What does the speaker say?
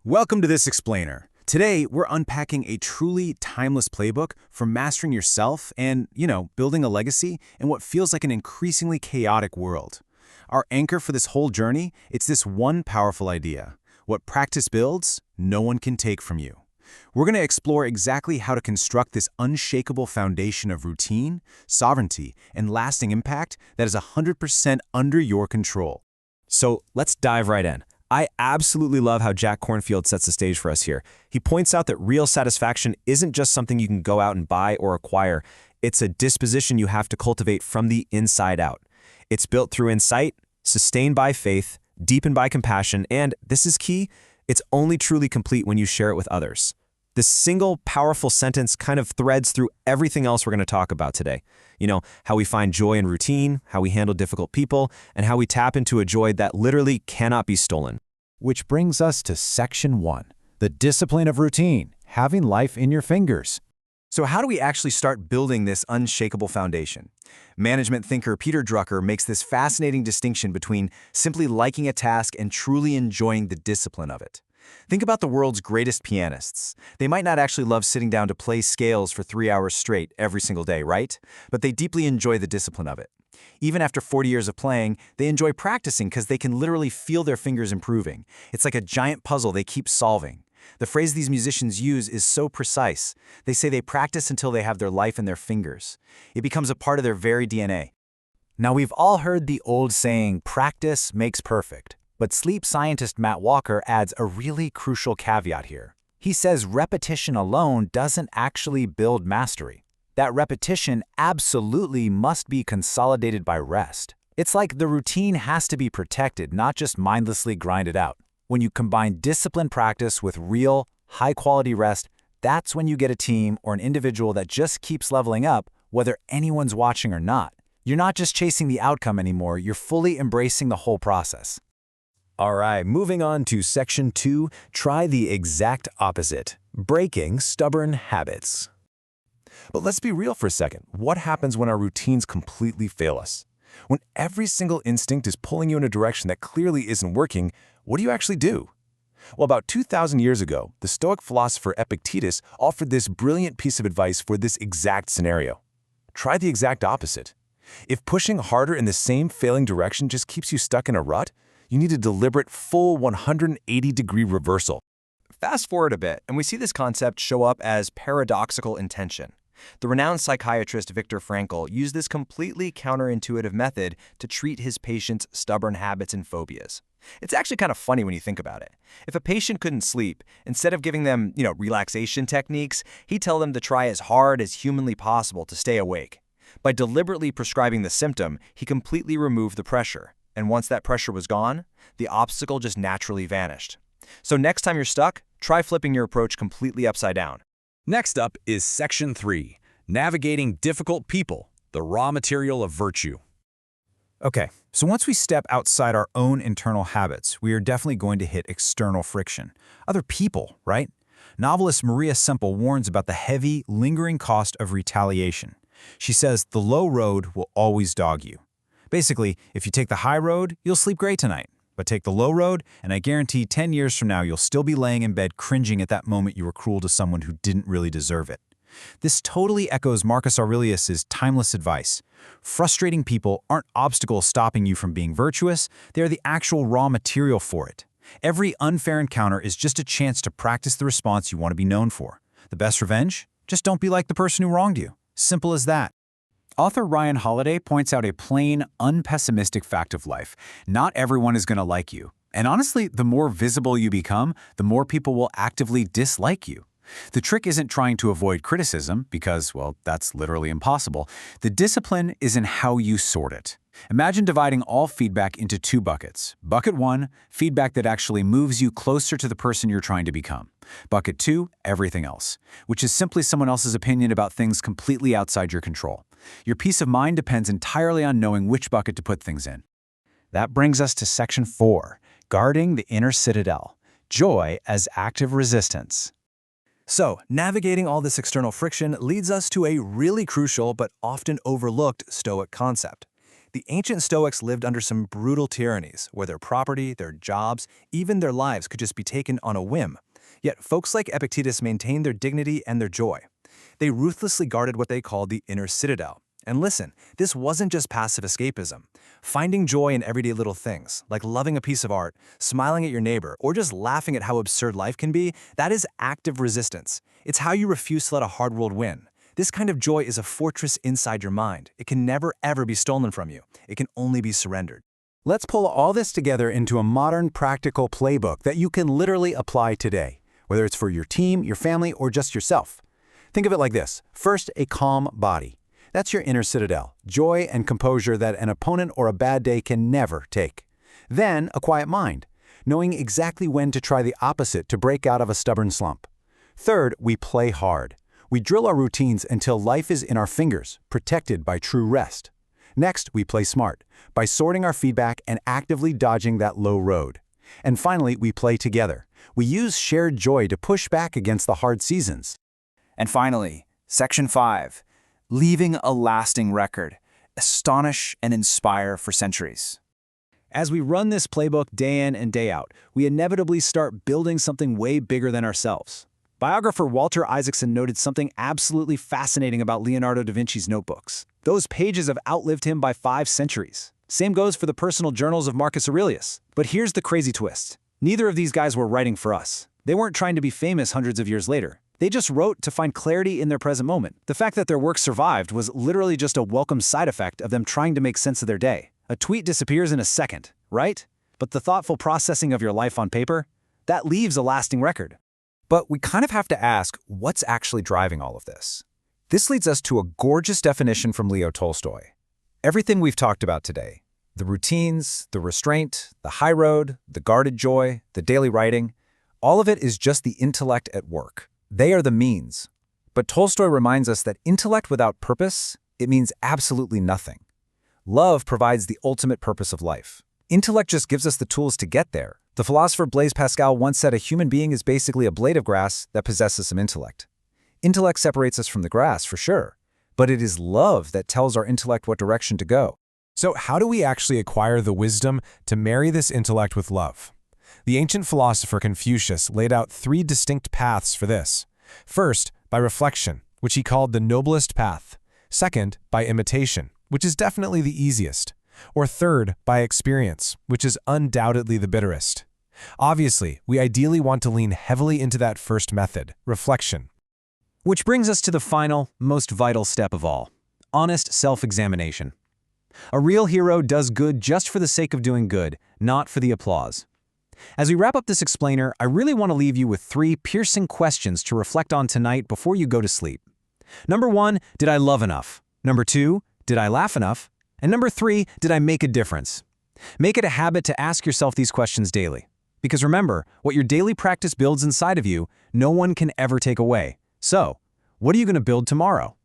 Welcome to This Explainer. Today, we're unpacking a truly timeless playbook for mastering yourself and, building a legacy in what feels like an increasingly chaotic world. Our anchor for this whole journey, it's this one powerful idea. What practice builds, no one can take from you. We're going to explore exactly how to construct this unshakable foundation of routine, sovereignty, and lasting impact that is 100% under your control. So let's dive right in. I absolutely love how Jack Kornfield sets the stage for us here. He points out that real satisfaction isn't just something you can go out and buy or acquire. It's a disposition you have to cultivate from the inside out. It's built through insight, sustained by faith, deepened by compassion, and, this is key, it's only truly complete when you share it with others. This single, powerful sentence kind of threads through everything else we're going to talk about today. How we find joy in routine, how we handle difficult people, and how we tap into a joy that literally cannot be stolen. Which brings us to Section 1, the discipline of routine, having life in your fingers. So how do we actually start building this unshakable foundation? Management thinker Peter Drucker makes this fascinating distinction between simply liking a task and truly enjoying the discipline of it. Think about the world's greatest pianists. They might not actually love sitting down to play scales for 3 hours straight every single day, right? But they deeply enjoy the discipline of it. Even after 40 years of playing, they enjoy practicing because they can literally feel their fingers improving. It's like a giant puzzle they keep solving. The phrase these musicians use is so precise. They say they practice until they have their life in their fingers. It becomes a part of their very DNA. Now, we've all heard the old saying, practice makes perfect. But sleep scientist Matt Walker adds a really crucial caveat here. He says repetition alone doesn't actually build mastery. That repetition absolutely must be consolidated by rest. It's like the routine has to be protected, not just mindlessly grinded out. When you combine disciplined practice with real, high-quality rest, that's when you get a team or an individual that just keeps leveling up, whether anyone's watching or not. You're not just chasing the outcome anymore, you're fully embracing the whole process. All right, moving on to Section 2, try the exact opposite, breaking stubborn habits. But let's be real for a second. What happens when our routines completely fail us? When every single instinct is pulling you in a direction that clearly isn't working, what do you actually do? Well, about 2,000 years ago, the Stoic philosopher Epictetus offered this brilliant piece of advice for this exact scenario. Try the exact opposite. If pushing harder in the same failing direction just keeps you stuck in a rut, you need a deliberate, full 180-degree reversal. Fast forward a bit, and we see this concept show up as paradoxical intention. The renowned psychiatrist Viktor Frankl used this completely counterintuitive method to treat his patients' stubborn habits and phobias. It's actually kind of funny when you think about it. If a patient couldn't sleep, instead of giving them, relaxation techniques, he'd tell them to try as hard as humanly possible to stay awake. By deliberately prescribing the symptom, he completely removed the pressure. And once that pressure was gone, the obstacle just naturally vanished. So next time you're stuck, try flipping your approach completely upside down. Next up is Section 3, navigating difficult people, the raw material of virtue. Okay, so once we step outside our own internal habits, we are definitely going to hit external friction. Other people, right? Novelist Maria Semple warns about the heavy, lingering cost of retaliation. She says the low road will always dog you. Basically, if you take the high road, you'll sleep great tonight. But take the low road, and I guarantee 10 years from now, you'll still be laying in bed cringing at that moment you were cruel to someone who didn't really deserve it. This totally echoes Marcus Aurelius' timeless advice. Frustrating people aren't obstacles stopping you from being virtuous, they are the actual raw material for it. Every unfair encounter is just a chance to practice the response you want to be known for. The best revenge? Just don't be like the person who wronged you. Simple as that. Author Ryan Holiday points out a plain, unpessimistic fact of life. Not everyone is going to like you. And honestly, the more visible you become, the more people will actively dislike you. The trick isn't trying to avoid criticism, because, well, that's literally impossible. The discipline is in how you sort it. Imagine dividing all feedback into 2 buckets. Bucket 1, feedback that actually moves you closer to the person you're trying to become. Bucket 2, everything else, which is simply someone else's opinion about things completely outside your control. Your peace of mind depends entirely on knowing which bucket to put things in. That brings us to Section 4, guarding the inner citadel, joy as active resistance. So, navigating all this external friction leads us to a really crucial but often overlooked Stoic concept, The ancient Stoics lived under some brutal tyrannies, where their property, their jobs, even their lives could just be taken on a whim. Yet folks like Epictetus maintained their dignity and their joy. They ruthlessly guarded what they called the inner citadel. And listen, this wasn't just passive escapism. Finding joy in everyday little things, like loving a piece of art, smiling at your neighbor, or just laughing at how absurd life can be, that is active resistance. It's how you refuse to let a hard world win. This kind of joy is a fortress inside your mind. It can never, ever be stolen from you. It can only be surrendered. Let's pull all this together into a modern, practical playbook that you can literally apply today, whether it's for your team, your family, or just yourself. Think of it like this. First, a calm body. That's your inner citadel, joy and composure that an opponent or a bad day can never take. Then, a quiet mind, knowing exactly when to try the opposite to break out of a stubborn slump. Third, we play hard. We drill our routines until life is in our fingers, protected by true rest. Next, we play smart, by sorting our feedback and actively dodging that low road. And finally, we play together. We use shared joy to push back against the hard seasons. And finally, Section 5, leaving a lasting record. Astonish and inspire for centuries. As we run this playbook day in and day out, we inevitably start building something way bigger than ourselves. Biographer Walter Isaacson noted something absolutely fascinating about Leonardo da Vinci's notebooks. Those pages have outlived him by 5 centuries. Same goes for the personal journals of Marcus Aurelius. But here's the crazy twist. Neither of these guys were writing for us. They weren't trying to be famous hundreds of years later. They just wrote to find clarity in their present moment. The fact that their work survived was literally just a welcome side effect of them trying to make sense of their day. A tweet disappears in a second, right? But the thoughtful processing of your life on paper? That leaves a lasting record. But we kind of have to ask, what's actually driving all of this? This leads us to a gorgeous definition from Leo Tolstoy. Everything we've talked about today, the routines, the restraint, the high road, the guarded joy, the daily writing, all of it is just the intellect at work. They are the means. But Tolstoy reminds us that intellect without purpose, it means absolutely nothing. Love provides the ultimate purpose of life. Intellect just gives us the tools to get there. The philosopher Blaise Pascal once said a human being is basically a blade of grass that possesses some intellect. Intellect separates us from the grass, for sure, but it is love that tells our intellect what direction to go. So how do we actually acquire the wisdom to marry this intellect with love? The ancient philosopher Confucius laid out 3 distinct paths for this. First, by reflection, which he called the noblest path. Second, by imitation, which is definitely the easiest. Or third, by experience, which is undoubtedly the bitterest. Obviously, we ideally want to lean heavily into that first method, reflection. Which brings us to the final, most vital step of all, honest self-examination. A real hero does good just for the sake of doing good, not for the applause. As we wrap up this explainer, I really want to leave you with 3 piercing questions to reflect on tonight before you go to sleep. Number 1, did I love enough? Number 2, did I laugh enough? And number 3, did I make a difference? Make it a habit to ask yourself these questions daily. Because remember, what your daily practice builds inside of you, no one can ever take away. So, what are you going to build tomorrow?